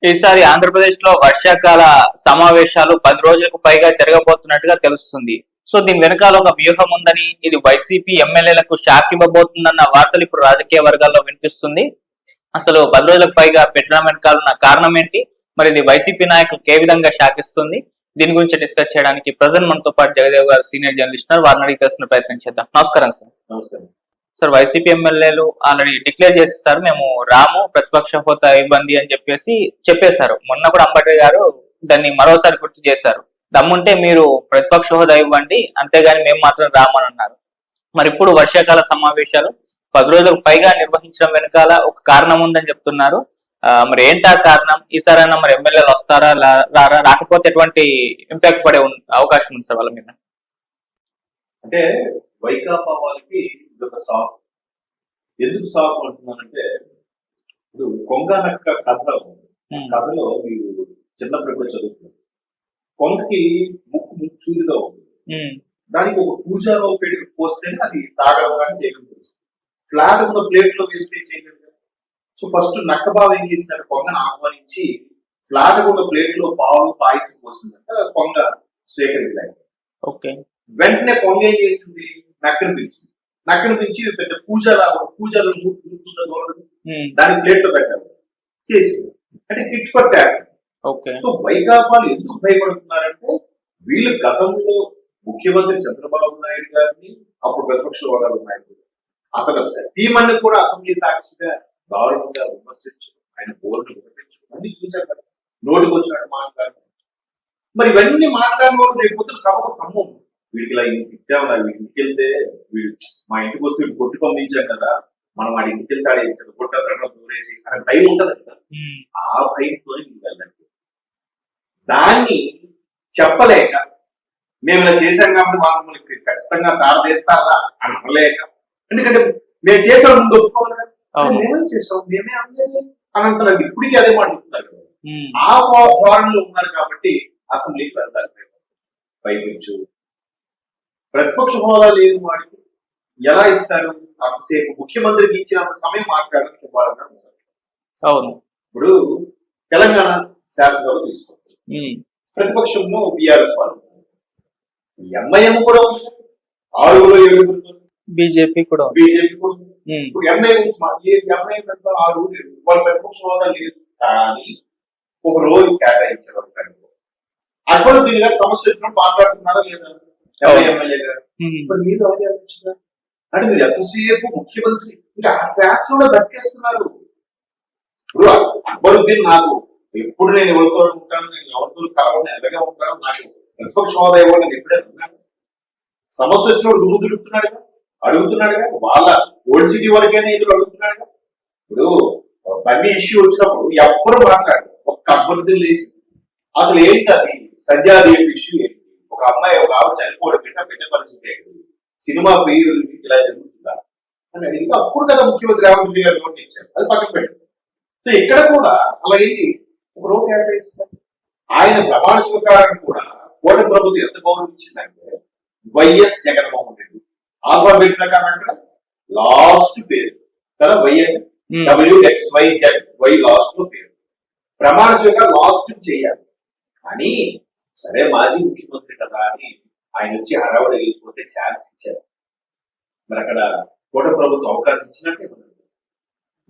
ఈసారి ఆంధ్రప్రదేశ్ లో వర్షాకాల సమావేశాలు 10 రోజులకు పైగా జరగబోతున్నట్టుగా తెలుస్తుంది. సో దీని వెనకాల ఒక వ్యూహం ఉందని, ఇది వైసీపీ ఎమ్మెల్యేలకు షాక్ ఇవ్వబోతుందన్న వార్తలు ఇప్పుడు రాజకీయ వర్గాల్లో వినిపిస్తుంది. అసలు 10 రోజులకు పైగా పెట్టడం వెనకాల ఉన్న కారణం ఏంటి? మరి ఇది వైసీపీ నాయకులకు ఏ విధంగా షాక్ ఇస్తుంది? దీని గురించి డిస్కస్ చేయడానికి ప్రజెంట్ మనతో పాటు జగదేవ్ గారు సీనియర్ జర్నలిస్ట్ వారిని అడిగి తెలుసుకునే ప్రయత్నం చేద్దాం. నమస్కారం సార్. నమస్కారం. సార్, వైసీపీ ఎమ్మెల్యేలు ఆల్రెడీ డిక్లేర్ చేసేసారు, మేము రాము, ప్రతిపక్ష హోదా ఇబ్బంది అని చెప్పేశారు. మొన్న కూడా అంబేద్కర్ గారు దాన్ని మరోసారి గుర్తు చేశారు. దమ్ముంటే మీరు ప్రతిపక్ష హోదా ఇవ్వండి, అంతేగాని మేము మాత్రం రామని అన్నారు. మరి ఇప్పుడు వర్షాకాల సమావేశాలు 10 రోజులకు పైగా నిర్వహించడం వెనకాల ఒక కారణం ఉందని చెప్తున్నారు. మరి ఏంటి ఆ కారణం? ఈసారైనా మరి ఎమ్మెల్యేలు వస్తారా రారా, రాకపోతే ఎటువంటి ఇంపాక్ట్ పడే అవకాశం ఉంది సార్ వాళ్ళ మీద? అంటే వైకాపా వాళ్ళకి ఇదొక సాకు. ఎందుకు సాకు అంటున్నానంటే, ఇప్పుడు కొంగనక్క కథలో మీరు చిన్నప్పుడు ఎప్పుడు చదువుతున్నారు. కొంగకి ముక్కు చూరుగా ఉంటుంది. దానికి ఒక పూజాలో పెట్టి పోస్తేనే అది తాగడం కానీ చేయగలుగుతుంది. ఫ్లాట్ ఉన్న ప్లేట్ లో వేస్తే చేయగలిగారు. సో ఫస్ట్ నక్క బావ ఏం చేసినట్టు కొంగను ఆహ్వానించి ఫ్లాట్ ఉన్న ప్లేట్ లో పాలు పాయసం పోసిందంట. కొంగ స్వీకరించడానికి ఓకే. వెంటనే కొంగ ఏం చేసింది, నక్కను పిలిచింది. నక్కను పిలిచి పెద్ద పూజలు గుర్తుందో దాని ప్లేట్ లో పెట్టాలి చేసింది. అంటే టిట్ ఫర్ టాట్. సో వైకాపాలు ఎందుకు భయపడుతున్నారంటే, వీళ్ళు గతంలో ముఖ్యమంత్రి చంద్రబాబు నాయుడు గారిని, అప్పుడు ప్రతిపక్ష హోదాలో నాయకుడు అతను సతీమణ్ణి కూడా అసెంబ్లీ సాక్షిగా దారుణంగా విమర్శించడం, ఆయన బోర్డు విమర్శించడం అన్ని చూశారు కదా. నోటికి వచ్చినట్టు మాట్లాడడం. మరి ఇవన్నీ మాట్లాడిన వాళ్ళు రేపు పొద్దున సభకు ఖమ్మం వీడికి ఇలా ఇంటికి తిట్టాము, ఇంటికి వెళ్తే వీడు మా ఇంటికి వస్తే వీడు కొట్టి పంపించాం కదా, మనం వాడి ఇంటికి వెళ్తాడే కొట్టేస్తాడో దూరేసి అనే భయం ఉంటది కదా. ఆ భయంతో మీరు వెళ్ళండి. దాన్ని చెప్పలేక మేము ఇలా చేశాం కాబట్టి వాళ్ళు ఖచ్చితంగా తాడదేస్తారా అని అనలేక, ఎందుకంటే మేము చేసాం ముందు ఒప్పుకోవాలి కదా, మేమేం చేస్తాం మేమే అందలేదు అని అంటున్నారు. ఇప్పటికీ అదే మాట చెప్తున్నారు. ఆ ధోరణిలో ఉన్నారు కాబట్టి అసెంబ్లీకి వెళ్తారు. పైపించు ప్రతిపక్ష హోదా లేని వాడికి ఎలా ఇస్తారు? అంతసేపు ముఖ్యమంత్రికి ఇచ్చినంత సమయం మాట్లాడడానికి ఇవ్వాలన్నారు. అవును. ఇప్పుడు తెలంగాణ శాసనసభ తీసుకుంటారు. ప్రతిపక్షంలో బీఆర్ఎస్ వాళ్ళు, ఎంఐఎం కూడా ఉంది, 6-7 బీజేపీ కూడా. ఇప్పుడు ఎంఐ గురించి ఎంఐ 6 వాళ్ళ ప్రతిపక్ష హోదా లేదు, కానీ ఒక రోజు కేటాయించారు. అక్బర్ దీని గారు సమస్య వచ్చినప్పుడు మాట్లాడుతున్నారా లేదా ఎమ్మెల్యే గారు? మరి మీరు అలాగే ఆలోచించారు అంటే మీరు ఎంతసేపు ముఖ్యమంత్రి ఇంకా ట్రాక్స్ కూడా బతికేస్తున్నారు. ఇప్పుడు అక్బరుద్దీన్ నాకు ఎప్పుడు నేను ఎవరితో ఉంటాను, నేను ఎవరితో కావాలని ఎలాగే ఉంటాను, నాకు ప్రతిపక్ష హోదా ఇవ్వండి నేను ఎప్పుడే ఉన్నాను. సమస్య వచ్చినప్పుడు దుమ్ము దులుపుతున్నాడుగా, అడుగుతున్నాడుగా, వాళ్ళ ఓల్డ్ సిటీ వరకైనా ఎదురు అడుగుతున్నాడుగా. ఇప్పుడు బండి ఇష్యూ వచ్చినప్పుడు ఎవ్వరు మాట్లాడారు, ఒక్క అక్బరుద్దీన్ లేచి అసలు ఏంటి అది సంధ్యాదేవి ఇష్యూ ఏంటి, ఒక అమ్మాయి ఒక ఆవిడ చనిపోవడం పెట్ట పరిస్థితి ఏంటి, సినిమా పేరు ఇలా జరుగుతుందా అని అడిగితే అప్పుడు కదా ముఖ్యమంత్రి రేవంత్ రెడ్డి గారు నోట్ ఇచ్చారు. అది పక్కన పెట్టారు. సో ఇక్కడ కూడా అలా ఏంటి ఒక రోజు కేటాయిస్తారు. ఆయన ప్రమాణ స్వీకారాన్ని కూడా కూటమి ప్రభుత్వం ఎంత గౌరవించిందంటే, వైఎస్ జగన్మోహన్ రెడ్డి ఆల్ఫాబెట్ ప్రకారం అక్కడ లాస్ట్ పేరు కదా, వైఎస్ WXYZ వై లాస్ట్ లో పేరు. ప్రమాణ స్వీకారం లాస్ట్ చేయాలి. కానీ సరే మాజీ ముఖ్యమంత్రి కదా అని ఆయన వచ్చి హడావుడి వెళ్ళిపోతే ఛాన్స్ ఇచ్చారు. మరి అక్కడ కూటమి ప్రభుత్వం అవకాశం ఇచ్చినట్టే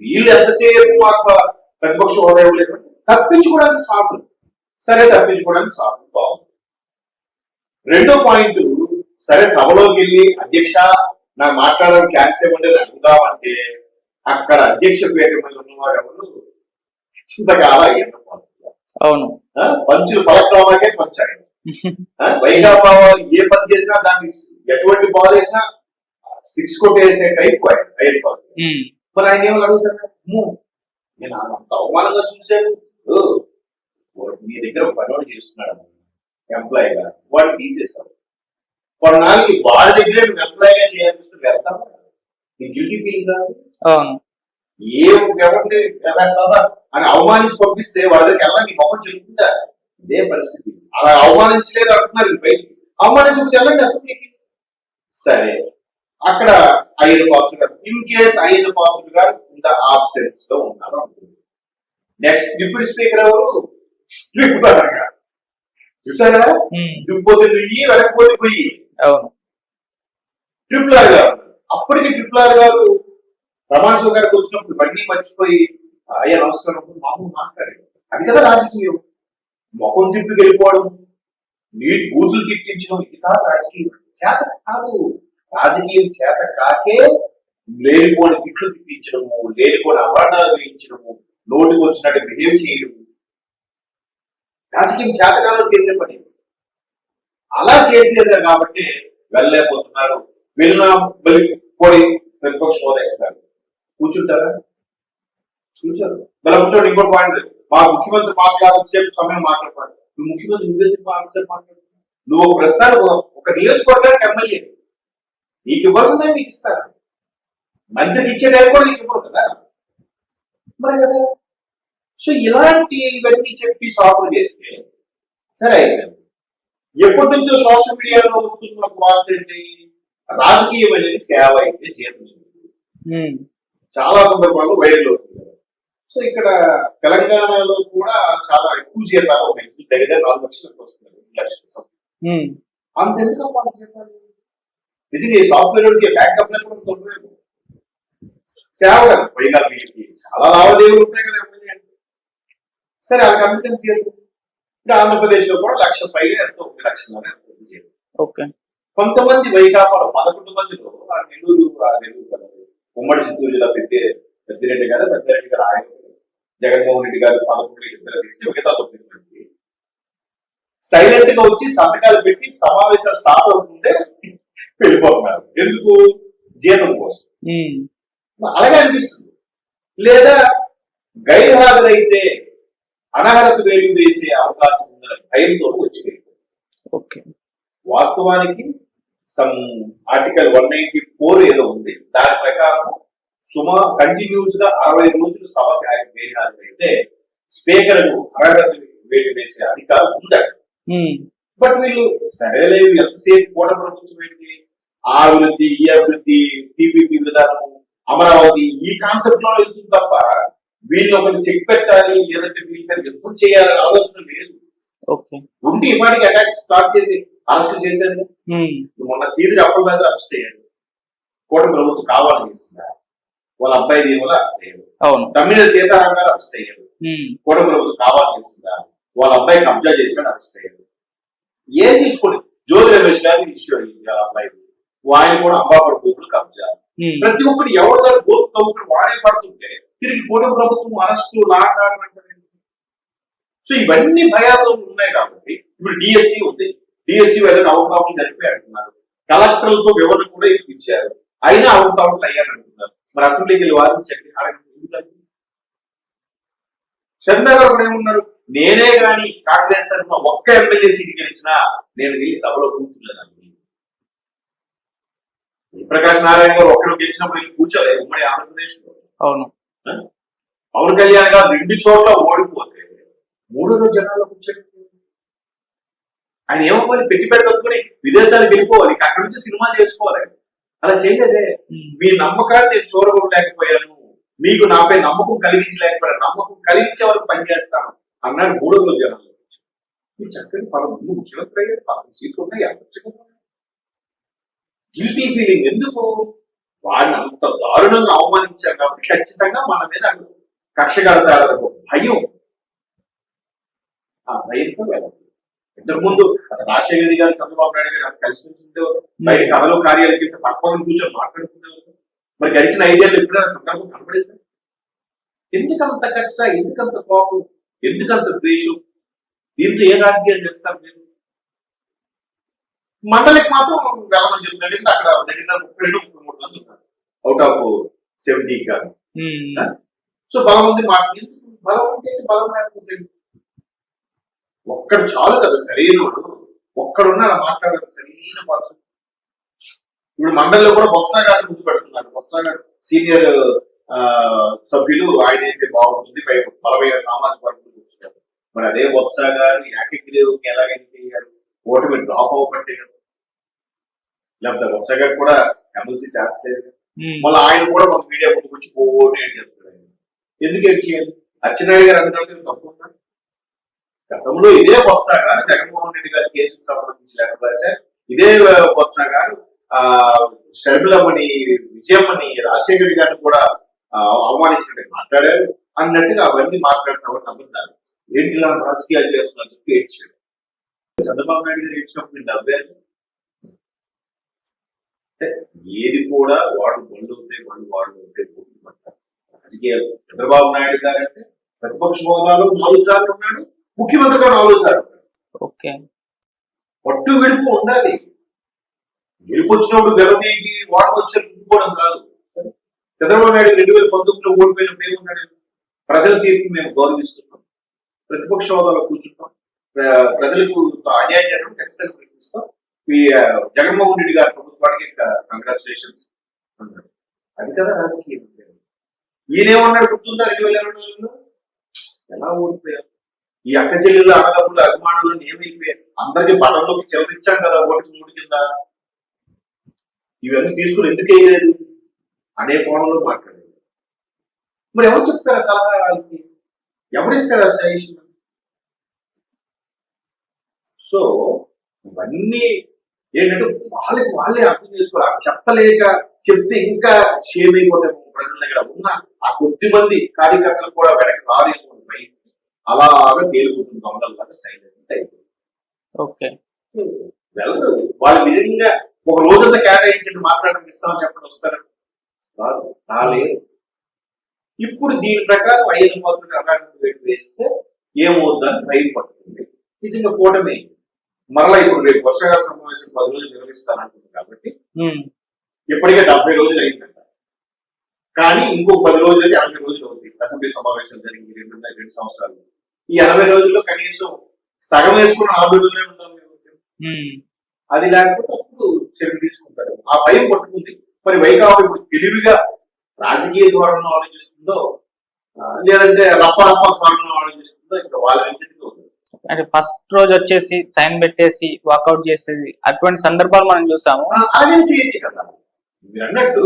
వీళ్ళు ఎంతసేపు మాకు ప్రతిపక్ష హోదా ఇవ్వలేదు, తప్పించుకోవడానికి సాకులు. సరే తప్పించుకోవడానికి సాకులు బాగుంది. రెండో పాయింట్, సరే సభలోకి వెళ్ళి అధ్యక్ష నాకు మాట్లాడడానికి ఛాన్స్ ఇవ్వండి అడుగుదామంటే అక్కడ అధ్యక్ష పేట మీద ఉన్నవారు ఎవరు చింతకాల అయ్యారు. అవును, పంచులు పలక్రమాకే పంచాయి. వైకాపా ఏ పని చేసినా దాన్ని ఎటువంటి బాల్ వేసినా 6 కొట్టేసే టైప్ అయిపోతుంది. మరి ఆయన ఏమని అడుగుతాడు, నేను అంత అవమానంగా చూశాను, మీ దగ్గర పనివాడు చేస్తున్నాడు ఎంప్లాయీగా, వాడిని తీసేస్తాడు. కొన్నాళ్ళకి వాడి దగ్గర నువ్వు ఎంప్లాయీగా చేయాల్సి వస్తే వెళ్తావా? నీ గిల్టీ ఫీల్ కాదు. ఎవరిని అని అవమానించి పంపిస్తే వాడి దగ్గరికి వెళ్ళాలి, నీ మొహం చెల్లుతుందా? ఇదే పరిస్థితి. అలా అవమానించలేదు అంటున్నారు బయటికి, అవమానించకపోతే వెళ్ళండి అసెంబ్లీకి. సరే అక్కడ అయ్యన్న పాత్రుడు గారు, ఇన్ కేస్ అయ్యన్న పాత్రుడు గారు ఇంత ఆబ్సెన్స్ తో ఉన్నారు అనుకుంటుంది. నెక్స్ట్ డిప్యూటీ స్పీకర్ ఎవరు? ట్రిపుల్ ఆర్ గారు. చూసారా? దిగిపోతే నుయ్యి వెనకపోతే పొయ్యి. అవును. ట్రిపుల్ ఆర్ గారు అప్పటికి ట్రిపుల్ ఆర్ గారు ప్రమాణ స్వీకారానికి వచ్చినప్పుడు ఇవన్నీ మర్చిపోయి అయ్యా నమస్కారం మామూలు మాట్లాడారు. అది కదా రాజకీయం. ముఖం తిప్పి వెళ్ళిపోవడం, నీటి బూతులు తిట్టించడం, ఇది కాదు రాజకీయం. చేత కాదు రాజకీయం. చేత కాకే లేనిపోని తిట్లు తిప్పించడము, లేనిపోని అవార్డాలు వేయించడము, నోటికి వచ్చినట్టు బిహేవ్ చేయడము రాజకీయం చేతకాలం చేసే పని. అలా చేసేది కాబట్టి వెళ్ళలేకపోతున్నారు. వెళ్ళినా మళ్ళీ పోయి ప్రతిపక్ష హోదా ఇస్తారు. కూర్చుంటారా? కూర్చోరు. మళ్ళీ కూర్చోండి. ఇంకో పాయింట్, మా ముఖ్యమంత్రి మాట్లాడసేపు సమయం మాట్లాడతాడు. నువ్వు ముఖ్యమంత్రి నువ్వేసి మాట్లాడుతున్నావు. నువ్వు ఒక ప్రస్తుతానికి ఒక నియోజకవర్గానికి ఎమ్మెల్యే, నీకు ఇవ్వాల్సిందే నీకు ఇస్తారు. మంత్రికి ఇచ్చేది కూడా నీకు ఇవ్వరు కదా మరి కదా. సో ఇలాంటి ఇవన్నీ చెప్పి సాకులు చేస్తే సరే అయిపోయింది. ఎప్పటి నుంచో సోషల్ మీడియాలో వస్తున్న వార్త ఏంటి? రాజకీయం అనేది సేవ అయితే జీతం. చాలా సందర్భాల్లో వైరల్ అవుతుంది. సో ఇక్కడ తెలంగాణలో కూడా చాలా ఎక్కువ జీతాలు ఉన్నాయి. దగ్గర 4 లక్షలకు వస్తున్నారు, 2 లక్షలు. అంతెందుకమ్మా చెప్పాలి? నిజంగా ఈ సాఫ్ట్వేర్ బ్యాకప్ కూడా సేవ కదా. పైగా వీళ్ళకి చాలా లావాదేవీలు ఉంటాయి కదా ఎమ్మెల్యే అంటే. సరే అది అందుకని చేయదు. ఇప్పుడు ఆంధ్రప్రదేశ్ లో కూడా 1,00,000 పైగా ఎంతో 1,00,000 ఓకే. కొంతమంది వైకాపాలో 11 మందిలో నెల్లూరు కదా, ఉమ్మడి చిత్తూరు జిల్లా పెట్టి పెద్దిరెడ్డి గారు ఆయన, జగన్మోహన్ రెడ్డి గారు 11 ఇద్దరు ఇస్తే మిగతా 9 మంది సైలెంట్ గా వచ్చి సంతకాలు పెట్టి సమావేశాలు స్టార్ట్ అవుతుంటే వెళ్ళిపోతున్నారు. ఎందుకు? జీతం కోసం. అలాగే అనిపిస్తుంది. లేదా గైర్హాజరైతే అనర్హత వేలు వేసే అవకాశం ఉందన్న భయంతో వచ్చి ఓకే. వాస్తవానికి సమ్ ఆర్టికల్ 194 ఏదో ఉంది. దాని ప్రకారం కంటిన్యూస్ గా 60 రోజులు సభకి ఆయన గైర్హాజరైతే స్పీకర్ అనర్హత వేలు వేసే అధికారం ఉందట. బట్ వీళ్ళు సరేలే, ఎంతసేపు కూట ప్రభుత్వం ఏంటి, ఆ అభివృద్ధి ఈ అభివృద్ధి టీపీపీ విధానం అమరావతి ఈ కాన్సెప్ట్ లో వెళ్తుంది తప్ప వీళ్ళు ఒకటి చెక్ పెట్టాలి లేదంటే వీళ్ళ ఎప్పుడు చేయాలని ఆలోచన లేదు. ఉండి ఇవాటికి అటాక్స్ స్టార్ట్ చేసి అరెస్ట్ చేశారు. మొన్న సీదిరి అప్పటిదాకా అరెస్ట్ అయ్యాడు. కూటమి ప్రభుత్వం కావాలని చేసిందా? వాళ్ళ అబ్బాయి దీని వల్ల అరెస్ట్ అయ్యాడు. తమ్మినేని సీతారాం గారు అరెస్ట్ అయ్యాడు. కూటమి ప్రభుత్వం కావాలని చేసిందా? వాళ్ళ అబ్బాయి కబ్జా చేశాడు, అరెస్ట్ అయ్యాడు. ఏం తీసుకోండి, జ్యోతి రమేష్ గారి ఇష్యూ అయ్యింది. వాళ్ళ అబ్బాయి ఆయన కూడా అంబాపడి భూములు కబ్జా. ప్రతి ఒక్కటి ఎవరి గారు ఒకటి వాడే పడుతుంటే తిరిగి కూటమి ప్రభుత్వం అరెస్టు లాంటి. సో ఇవన్నీ భయాలు ఉన్నాయి కాబట్టి ఇప్పుడు డిఎస్సి ఉంది. డిఎస్సి ఏదైనా అవకతవకలు జరిపి అంటున్నారు. కలెక్టర్లతో వివరణ కూడా ఇచ్చారు, అయినా అవకతవకలు అయ్యారంటున్నారు. మరి అసెంబ్లీకి వెళ్ళి వాదించండి. చంద్రబాబు గారు కూడా ఏమున్నారు, నేనే గాని కాంగ్రెస్ తరఫున ఒక్క ఎమ్మెల్యే సీట్ గెలిచినా నేను వెళ్ళి సభలో కూర్చున్నాను. ప్రకాష్ నారాయణ గారు ఒక్కడు గెలిచినప్పుడు వెళ్ళి కూర్చోలేదు ఉమ్మడి ఆంధ్రప్రదేశ్ లో. అవును. పవన్ కళ్యాణ్ గారు 2 చోట్ల ఓడిపోతే 3వ రోజు జనాల్లో కూర్చోండి. ఆయన ఏమవ్వాలి, పెట్టి చదువుకుని విదేశాలకు వెళ్ళిపోవాలి, అక్కడి నుంచి సినిమాలు చేసుకోవాలి. అలా చేయలేదే. మీ నమ్మకాన్ని నేను చూడగొట్టలేకపోయాను, మీకు నాపై నమ్మకం కలిగించలేకపోయాను, నమ్మకం కలిగించే వరకు పనిచేస్తాను అన్నాడు 3వ రోజు జనాల్లో. మీరు చక్కని 11 ముఖ్యమంత్రి అయ్యారు, 11 సీట్లు ఉన్నాయి. గిల్టీ ఫీలింగ్ ఎందుకు? వాడిని అంత దారుణంగా అవమానించారు కాబట్టి ఖచ్చితంగా మన మీద కక్ష కడతాడు భయం. ఆ భయంతో వెళ్ళదు. ఇంతకుముందు అసలు రాజశేఖర రెడ్డి గారు, చంద్రబాబు నాయుడు గారు కలిసి ఉండేవారు. బయట కథలో కార్యాలకి పక్కన కూర్చొని మాట్లాడుకునేవారు. మరి గడిచిన 5 ఏళ్ళు ఎప్పుడైనా సందర్భం కనపడేది? ఎందుకంత కక్ష, ఎందుకంత కోపం, ఎందుకంత ద్వేషం? దీంతో ఏ రాజకీయం చేస్తారు మీరు? మండలికి మాత్రం వెళ్ళమని చెప్తున్నాడు. అక్కడ దగ్గర 32-33 మంది ఉన్నారు అవుట్ ఆఫ్ 70 గారు. సో బలం ఉంది. బలం అంటే బలం లేకపోతే ఒక్కడు చాలు కదా సరైనడు. ఒక్కడున్నా అలా మాట్లాడాలి సరైన పర్సన్. ఇప్పుడు మండలిలో కూడా బొత్స గారు ముందు పెడుతున్నారు. బొత్స గారు సీనియర్ సభ్యులు, ఆయన అయితే బాగుంటుంది, బలమైన సామాజిక వర్గం కూర్చున్నారు. మరి అదే బొత్స గారు ఏకగ్రీవంకి ఎలాగైతే ఓటమి డ్రాప్ అవ్వబట్టే కదా. లేకపోతే బొత్స గారు కూడా ఎమ్మెల్సీ ఛాన్స్ లేదు. మళ్ళీ ఆయన కూడా మన మీడియా ముందుకు వచ్చి ఓటు ఏం చెప్తారు. ఎందుకు ఏం చేయాలి? అచ్చెన్నాయుడు గారు అన్నదానికి తప్పు ఉందా? గతంలో ఇదే బొత్స గారు జగన్మోహన్ రెడ్డి గారి కేసుకు సంబంధించి లెటర్ రాశారు. ఇదే బొత్స గారు షర్మిలమ్మని, విజయమ్మని, రాజశేఖర రెడ్డి గారిని కూడా అవమానించినట్టు మాట్లాడారు అన్నట్టుగా అవన్నీ మాట్లాడుతామని నమ్ముతారు. ఏంటి ఇలా రాజకీయాలు చేస్తున్నా చెప్పి ఏడ్చాడు. చంద్రబాబు నాయుడు గారు ఏడ్చినప్పుడు నేను నవ్వారు. అంటే ఏది కూడా వాడు బండ్లు ఉంటే వాడు ఉంటే రాజకీయాలు. చంద్రబాబు నాయుడు గారు అంటే ప్రతిపక్ష హోదాలో 4 సార్లు ఉన్నాడు, ముఖ్యమంత్రిగా 4 సార్లు ఉన్నాడు. ఓకే, పట్టు విడుపు ఉండాలి. గెలుపు వచ్చినప్పుడు గెలవీకి వాటర్ వచ్చి ఉండిపోవడం కాదు. చంద్రబాబు నాయుడు 2019లో ఓడిపోయినప్పుడు ఏమున్నాడు? ప్రజల తీర్పు మేము గౌరవిస్తున్నాం, ప్రతిపక్ష హోదాలో కూర్చుంటాం, ప్రజలకు అన్యాయం చేయడం ఖచ్చితంగా ప్రయత్నిస్తాం, ఈ జగన్మోహన్ రెడ్డి గారి ప్రభుత్వానికి కంగ్రాచులేషన్స్ అన్నాడు. అది కదా రాజకీయం. ఈయనేమన్నాడు గుర్తుందా? 2024లో ఎలా ఓడిపోయారు? ఈ అక్క చెల్లెళ్ళు, అన్నదమ్ములు, అభిమానులు ఏమైపోయారు? అందరికీ బటన్లోకి చెలవిచ్చాం కదా ఓటుకి 3 కింద. ఇవన్నీ తీసుకుని ఎందుకు వేయలేదు అనే కోణంలో మాట్లాడేది. మరి ఎవరు చెప్తారా సలహా? వాళ్ళకి ఎవరిస్తారా సజెషన్? సో ఇవన్నీ ఏంటంటే వాళ్ళే అర్థం చేసుకోవాలి. చెప్పలేక చెప్తే ఇంకా షేమ్ అయిపోతాయి ప్రజల దగ్గర. ఉన్న ఆ కొద్ది మంది కార్యకర్తలు కూడా వెనక్కి రారేమో అలాగా తేలిపోతుంది దొంగలాగా సైలెంట్ అయిపోతుంది. ఓకే, వెళ్ళరు వాళ్ళు. నిజంగా ఒక రోజంతా కేటాయించండి మాట్లాడడానికి ఇస్తామని చెప్పండి, వస్తారు? రాలేదు. ఇప్పుడు దీని ప్రకారం 5 మాత్రమే అకాడమిక్ రేటు వేస్తే ఏమవుద్దని భయం పడుతుంది. నిజంగా కూటమి మరలా ఇప్పుడు రేపు వర్షాకాల సమావేశం 10 రోజులు నిర్వహిస్తానంటుంది కాబట్టి ఇప్పటికే 70 రోజులు అయిందంట. కానీ ఇంకొక 10 రోజులు అయితే 80 రోజులు అవుతుంది. అసెంబ్లీ సమావేశాలు జరిగింది 2 సంవత్సరాలు. ఈ 80 రోజుల్లో కనీసం సగం వేసుకున్న 40 రోజులే ఉందాం. అది లేకపోతే అప్పుడు చర్య తీసుకుంటారు. ఆ భయం పట్టుకుంది. మరి వైకాపా ఇప్పుడు తెలివిగా రాజకీయ ధోరణిలో ఆలోచిస్తుందో లేదంటే రప్ప ధోరణిలో ఆలోచిస్తుందో ఇక్కడ వాళ్ళ ఇంటికి ఉంది. అంటే ఫస్ట్ రోజు వచ్చేసి సైన్ పెట్టేసి వాకౌట్ చేసేది అటువంటి సందర్భాలు మనం చూసాము. అలాగే చేయొచ్చు కదా. మీరు అన్నట్టు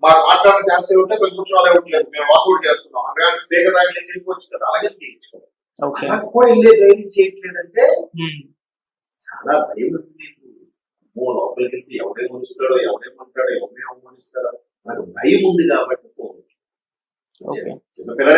మాకు మాట్లాడిన ఛాన్స్ ఉంటే ప్రతిపక్ష హోదా ఇవ్వట్లేదు, మేము వాకౌట్ చేస్తున్నాం అంటే స్పీకర్ రాగలేసి వెళ్ళిపోవచ్చు కదా. అలాగే చేయొచ్చు కదా. నాకు కూడా వెళ్ళే ధైర్యం చేయట్లేదంటే చాలా భయం ఉంటుంది. లోపలికి వెళ్తే ఎవడేమనిస్తాడో, ఎవడేమంటాడో, ఎవడే అవమానిస్తాడో నాకు భయం ఉంది కాబట్టి చిన్నపిల్లలు